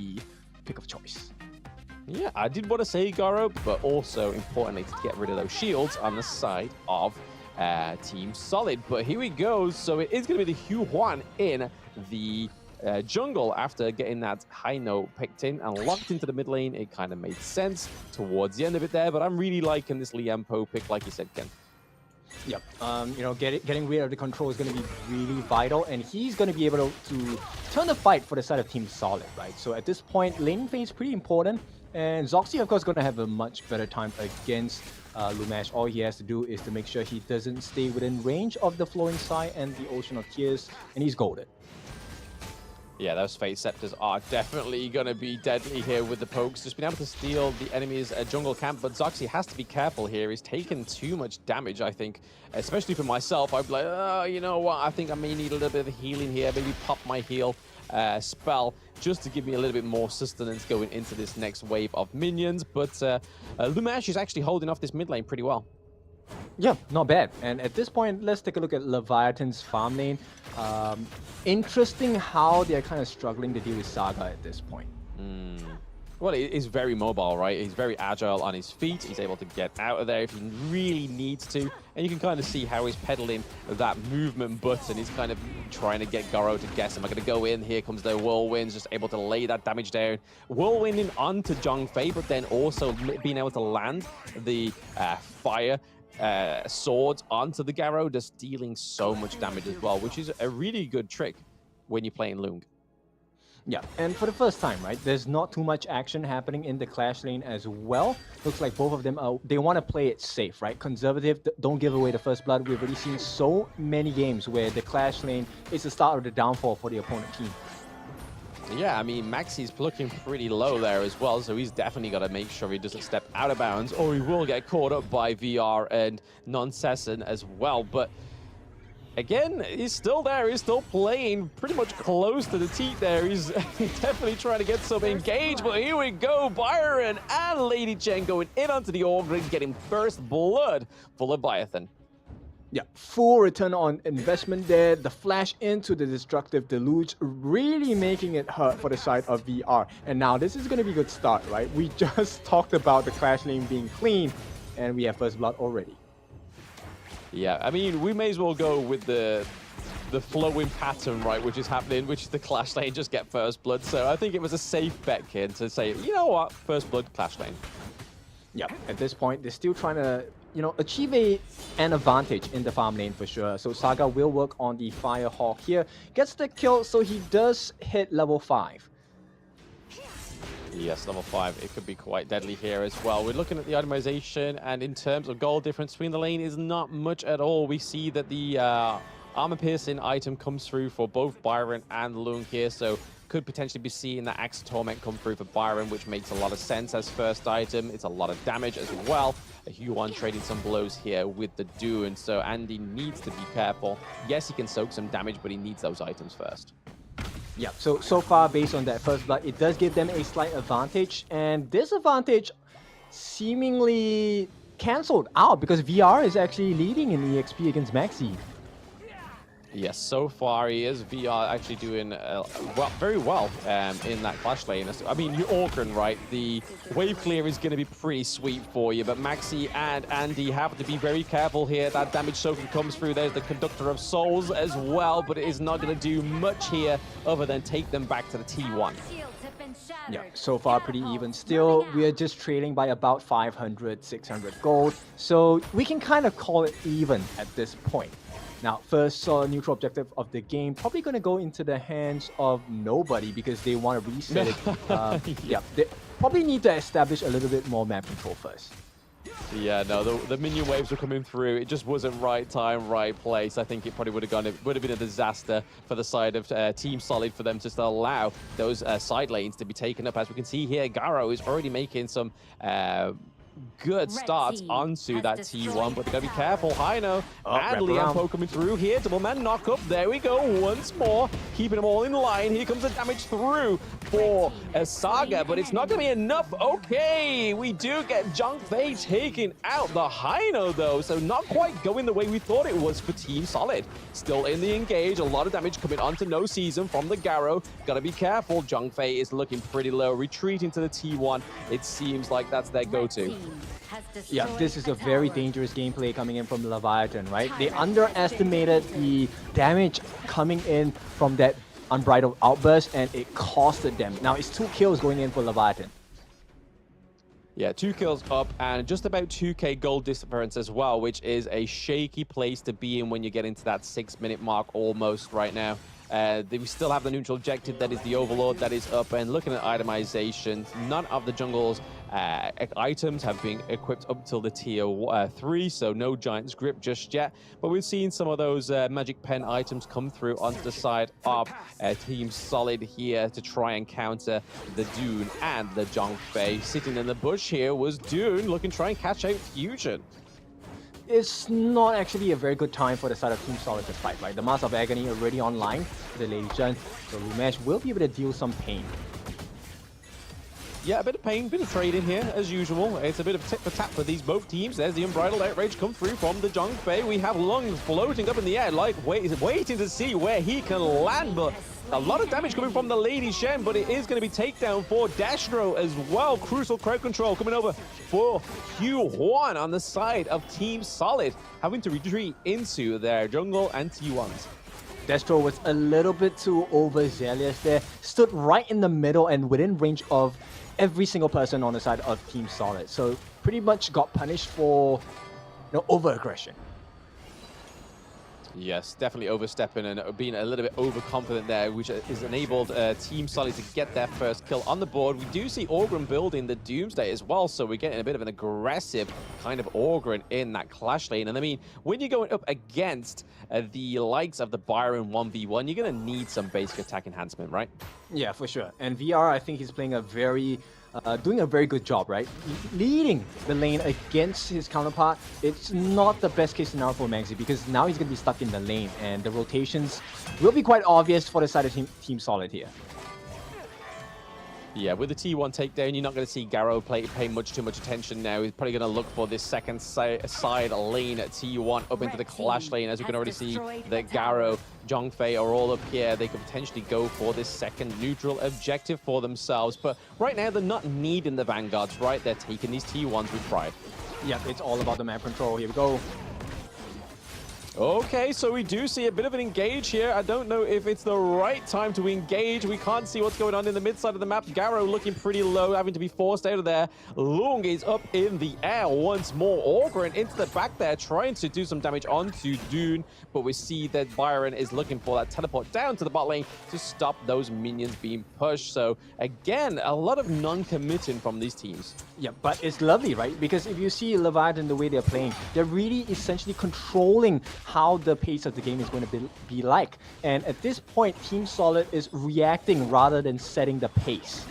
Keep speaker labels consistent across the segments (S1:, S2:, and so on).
S1: the pick of choice.
S2: Yeah, I did want to say Garo, but also importantly to get rid of those shields on the side of Team Solid. But here we go. So it is going to be the Hugh Huan in the jungle after getting that high note picked in and locked into the mid lane. It kind of made sense towards the end of it there, but I'm really liking this Liempo pick, like you said, Ken.
S1: Yep. You know, getting rid of the control is going to be really vital, and he's going to be able to turn the fight for the side of Team Solid, right? So at this point, lane phase is pretty important, and Zoxy, of course, is going to have a much better time against Lumash. All he has to do is to make sure he doesn't stay within range of the Flowing Side and the Ocean of Tears, and he's golden.
S2: Yeah, those Fate Scepters are definitely going to be deadly here with the pokes. Just being able to steal the enemy's jungle camp, but Zoxy has to be careful here. He's taken too much damage, I think, especially for myself. I'd be like, oh, you know what, I think I may need a little bit of healing here. Maybe pop my heal spell just to give me a little bit more sustenance going into this next wave of minions. But Lumash is actually holding off this mid lane pretty well.
S1: Yeah, not bad. And at this point, let's take a look at Leviathan's farm lane. Interesting how they're kind of struggling to deal with Saga at this point.
S2: Well, he's very mobile, right? He's very agile on his feet. He's able to get out of there if he really needs to. And you can kind of see how he's pedaling that movement button. He's kind of trying to get Garo to guess, am I going to go in? Here comes the Whirlwinds, just able to lay that damage down. Whirlwinding onto Zhongfei, but then also being able to land the fire swords onto the Garo, just dealing so much damage as well, which is a really good trick when you're playing Lung.
S1: Yeah, and for the first time, right, there's not too much action happening in the Clash lane as well. Looks like both of them, they want to play it safe, right? Conservative, don't give away the first blood. We've already seen so many games where the Clash lane is the start of the downfall for the opponent team.
S2: Yeah, I mean, Maxi's looking pretty low there as well, so he's definitely got to make sure he doesn't step out of bounds, or he will get caught up by VR and Non-Cessan as well. But again, he's still there. He's still playing pretty much close to the teeth there. He's definitely trying to get some engagement. Here we go. Byron and Lady Chen going in onto the Orgrim, getting first blood for Leviathan.
S1: Yeah, full return on investment there. The flash into the destructive deluge, really making it hurt for the side of VR. And now this is going to be a good start, right? We just talked about the Clash lane being clean, and we have first blood already.
S2: Yeah, I mean, we may as well go with the flowing pattern, right, which is happening, which is the Clash lane, just get first blood. So I think it was a safe bet, kid, to say, you know what, first blood, Clash lane.
S1: Yeah, at this point, they're still trying to, you know, achieve an advantage in the farm lane for sure. So Saga will work on the Firehawk here. Gets the kill, so he does hit level 5.
S2: Yes, level 5. It could be quite deadly here as well. We're looking at the itemization, and in terms of gold difference between the lane is not much at all. We see that the armor-piercing item comes through for both Byron and Lung here, so could potentially be seeing that Axe of Torment come through for Byron, which makes a lot of sense as first item. It's a lot of damage as well. Huan trading some blows here with the Dune, so Andy needs to be careful. Yes, he can soak some damage, but he needs those items first.
S1: Yeah, so far, based on that first blood, it does give them a slight advantage, and this advantage seemingly cancelled out because VR is actually leading in EXP against Maxi.
S2: Yes, so far he is. VR actually doing very well in that Clash lane. I mean, you're Orkan, right? The wave clear is going to be pretty sweet for you, but Maxi and Andy have to be very careful here. That damage soaking comes through. There's the Conductor of Souls as well, but it is not going to do much here other than take them back to the T1.
S1: Yeah, so far pretty even. Still, we are just trading by about 500, 600 gold, so we can kind of call it even at this point. Now, first neutral objective of the game, probably going to go into the hands of nobody because they want to reset it. Yeah, they probably need to establish a little bit more map control first.
S2: Yeah, no, the minion waves were coming through. It just wasn't right time, right place. I think it probably would have been a disaster for the side of Team Solid for them to just allow those side lanes to be taken up. As we can see here, Garo is already making some good starts onto that T1, but they gotta be careful. Hino and
S1: wrap
S2: Liam
S1: around.
S2: coming through here. Double man knock up. There we go. Once more, keeping them all in line. Here comes the damage through for a Saga, but it's not gonna be enough. Okay, we do get Zhongfei taking out the Hino though, so not quite going the way we thought it was for Team Solid. Still in the engage, a lot of damage coming onto No Season from the Garo. Gotta be careful. Zhongfei is looking pretty low, retreating to the T1. It seems like that's their go-to.
S1: Yeah, this is a very dangerous gameplay coming in from Leviathan, right? They underestimated the damage coming in from that unbridled outburst, and it costed them. Now it's 2 kills going in for Leviathan.
S2: Yeah, 2 kills up and just about 2k gold difference as well, which is a shaky place to be in when you get into that 6-minute mark almost right now. We still have the neutral objective, that is the Overlord, that is up. And looking at itemization, none of the jungle's items have been equipped up till the tier 3, so no Giant's Grip just yet. But we've seen some of those Magic Pen items come through onto the side of Team Solid here to try and counter the Dune and the Zhongfei. Sitting in the bush here was Dune, looking to try and catch out Fusion.
S1: It's not actually a very good time for the side of Team Solid to fight, right? The Mask of Agony already online for the Lady Jen, so Rumesh will be able to deal some pain.
S2: Yeah, a bit of pain, bit of trading here, as usual. It's a bit of tit for tat for these both teams. There's the Unbridled Outrage come through from the Zhongfei. We have Lung floating up in the air, like waiting to see where he can land, but a lot of damage coming from the Lady Shen, but it is going to be takedown for Dashro as well. Crucial crowd control coming over for Hugh Huan on the side of Team Solid, having to retreat into their jungle and T1s.
S1: Destro was a little bit too overzealous there, stood right in the middle and within range of every single person on the side of Team Solid. So pretty much got punished for over-aggression.
S2: Yes, definitely overstepping and being a little bit overconfident there, which has enabled Team Solid to get their first kill on the board. We do see Orgrim building the Doomsday as well, so we're getting a bit of an aggressive kind of Orgrim in that clash lane. And I mean, when you're going up against the likes of the Byron 1v1, you're going to need some basic attack enhancement, right? Yeah,
S1: for sure. And VR, I think he's playing a very doing a very good job, right? Leading the lane against his counterpart. It's not the best case scenario for Maxi because now he's going to be stuck in the lane and the rotations will be quite obvious for the side of Team Solid here.
S2: Yeah, with the T1 takedown, you're not going to see Garo pay much too much attention now. He's probably going to look for this second side lane at T1 up into the clash lane. As we can already see, that Garo, Zhongfei are all up here. They could potentially go for this second neutral objective for themselves. But right now, they're not needing the Vanguards, right? They're taking these T1s with pride.
S1: Yeah, it's all about the map control. Here we go.
S2: Okay, so we do see a bit of an engage here. I don't know if it's the right time to engage. We can't see what's going on in the mid side of the map. Garo looking pretty low, having to be forced out of there. Lung is up in the air once more. Orgrim into the back there, trying to do some damage onto Dune. But we see that Byron is looking for that teleport down to the bot lane to stop those minions being pushed. So again, a lot of non-committing from these teams.
S1: Yeah, but it's lovely, right? Because if you see Leviathan the way they're playing, they're really essentially controlling how the pace of the game is going to be like. And at this point, Team Solid is reacting rather than setting the pace.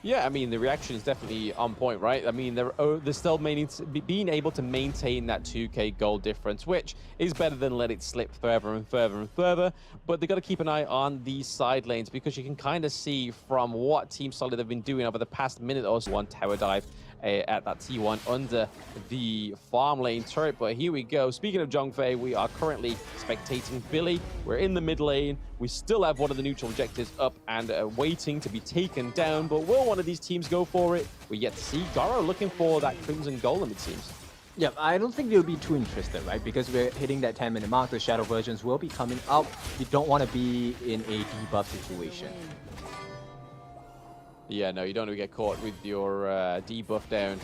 S2: Yeah, I mean, the reaction is definitely on point, right? I mean, they're still being able to maintain that 2k gold difference, which is better than let it slip further and further and further. But they've got to keep an eye on these side lanes because you can kind of see from what Team Solid have been doing over the past minute or so. One tower dive at that T1 under the farm lane turret. But here we go. Speaking of Zhongfei, we are currently spectating Billy. We're in the mid lane. We still have one of the neutral objectives up and waiting to be taken down. But will one of these teams go for it? We're yet to see. Garo looking for that Crimson Golem, it seems.
S1: Yeah, I don't think they'll be too interested, right? Because we're hitting that 10-minute mark. The Shadow versions will be coming out. You don't want to be in a debuff situation.
S2: Yeah, no, you don't want to get caught with your debuff down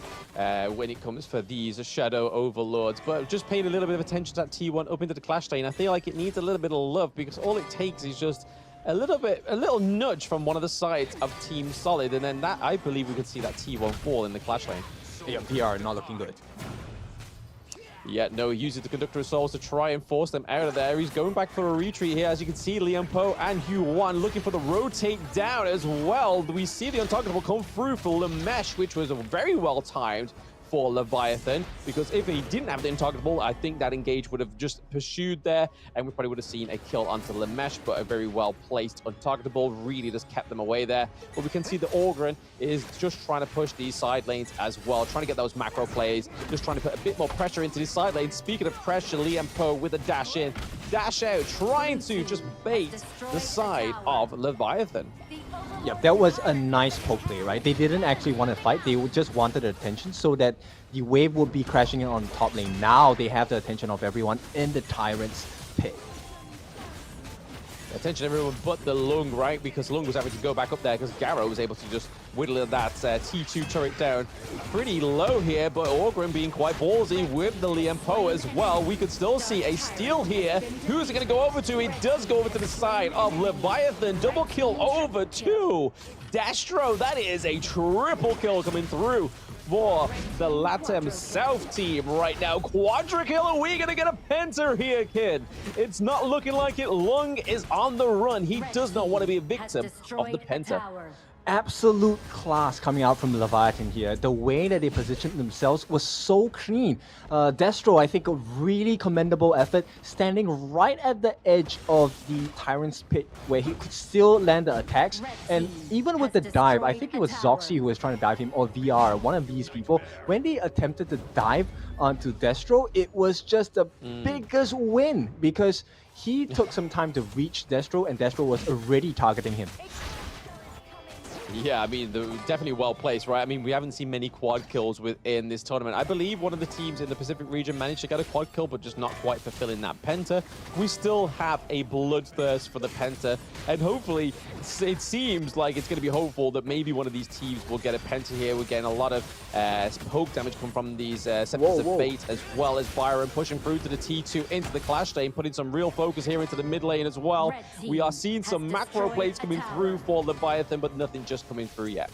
S2: when it comes for these Shadow Overlords. But just paying a little bit of attention to that T1 up into the clash lane, I feel like it needs a little bit of love because all it takes is just a little nudge from one of the sides of Team Solid, and then that, I believe we could see that T1 fall in the clash lane.
S1: Yeah, PR not looking good.
S2: Yeah, no, he uses the Conductor of Souls to try and force them out of there. He's going back for a retreat here. As you can see, Liam Poe and Hugh1 looking for the rotate down as well. We see the Untargetable come through for Lamesh, which was very well timed for Leviathan, because if he didn't have the Untargetable, I think that engage would have just pursued there, and we probably would have seen a kill onto Lamesh, but a very well placed Untargetable really just kept them away there. But we can see the Orgren is just trying to push these side lanes as well, trying to get those macro plays, just trying to put a bit more pressure into these side lanes. Speaking of pressure, Liam Poe with a dash in, dash out, trying to just bait the side of Leviathan.
S1: Yeah, that was a nice poke play, right? They didn't actually want to fight. They just wanted attention so that the wave would be crashing in on the top lane. Now they have the attention of everyone in the Tyrant's pit.
S2: Attention everyone but the Lung, right? Because Lung was having to go back up there because Garo was able to just whittle that T2 turret down pretty low here, but Orgren being quite ballsy with the Liam Poe as well. We could still see a steal here. Who's it going to go over to? It does go over to the side of Leviathan. Double kill over to Destro. That is a triple kill coming through for the LATAM South team right now. Quadra kill, are we gonna get a penta here, kid? It's not looking like it. Lung is on the run. He does not want to be a victim of the penta.
S1: Absolute class coming out from Leviathan here. The way that they positioned themselves was so clean. Destro, I think, a really commendable effort, standing right at the edge of the Tyrant's pit where he could still land the attacks. And even with the dive, I think it was Zoxy who was trying to dive him, or VR, one of these people. When they attempted to dive onto Destro, it was just the biggest win because he took some time to reach Destro, and Destro was already targeting him.
S2: Yeah, I mean, definitely well placed, right? I mean, we haven't seen many quad kills within this tournament. I believe one of the teams in the Pacific region managed to get a quad kill, but just not quite fulfilling that penta. We still have a bloodthirst for the penta, and hopefully, it seems like it's going to be hopeful that maybe one of these teams will get a penta here. We're getting a lot of poke damage come from these Scepters of Fate, as well as Byron pushing through to the T2 into the clash lane, putting some real focus here into the mid lane as well. We are seeing some macro plays coming through for Leviathan, but nothing just coming through yet.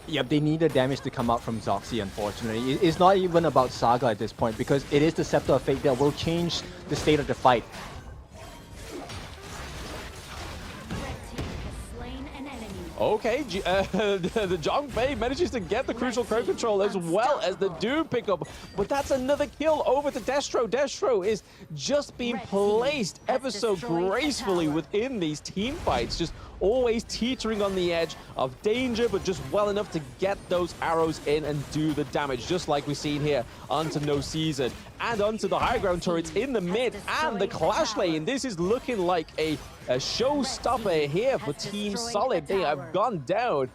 S1: Yep, they need the damage to come out from Zoxy, unfortunately. It's not even about Saga at this point, because it is the Scepter of Fate that will change the state of the fight.
S2: Okay, the Zhongfei manages to get the crucial crowd control as well as the Doom pickup, but that's another kill over to Destro. Destro is just being placed ever so gracefully within these team fights, just always teetering on the edge of danger, but just well enough to get those arrows in and do the damage, just like we've seen here onto No Season and onto the high ground turrets in the mid and the clash lane. This is looking like a showstopper here for Team Solid. They have gone down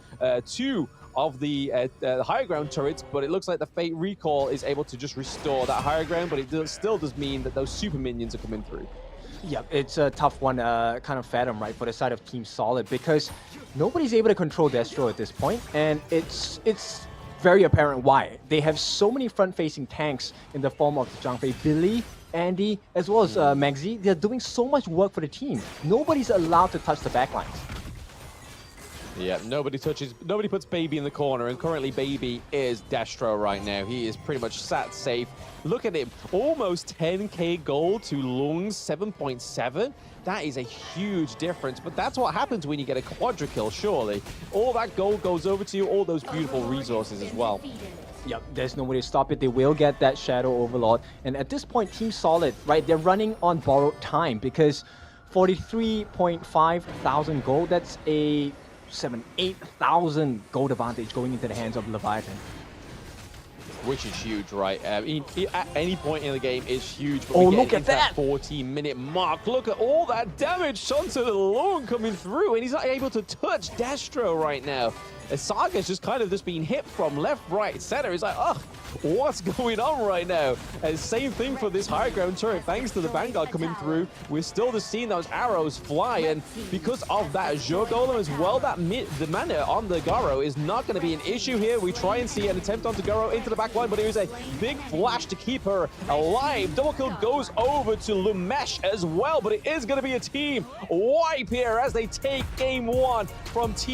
S2: two of the higher ground turrets, but it looks like the Fate Recall is able to just restore that higher ground, but it still does mean that those super minions are coming through.
S1: Yeah, it's a tough one, kind of fathom, right, for the side of Team Solid, because nobody's able to control Destro at this point, and it's very apparent why. They have so many front-facing tanks in the form of Zhangfei, Billy, Andy, as well as Magzi. They're doing so much work for the team. Nobody's allowed to touch the backlines.
S2: Yeah, nobody puts Baby in the corner, and currently Baby is Destro right now. He is pretty much sat safe. Look at him, almost 10k gold to Lung's 7.7. That is a huge difference, but that's what happens when you get a quadra kill, surely. All that gold goes over to you, all those beautiful resources as well.
S1: Yep, there's no way to stop it. They will get that Shadow Overlord. And at this point, Team Solid, right, they're running on borrowed time, because 43.5 thousand gold, that's a 8,000 gold advantage going into the hands of Leviathan.
S2: Which is huge, right? At any point in the game is huge. But
S1: look at that
S2: 14-minute mark. Look at all that damage onto the Lung coming through, and he's not able to touch Destro right now. Saga's just kind of just being hit from left, right, center. He's like, oh, what's going on right now? And same thing for this high ground turret. Thanks to the Vanguard coming through, we're still just seeing those arrows fly. And because of that Azure Golem as well, the mana on the Garo is not going to be an issue here. We try and see an attempt onto Garo into the back line, but it was a big flash to keep her alive. Double kill goes over to Lamesh as well, but it is going to be a team wipe here as they take game one from Team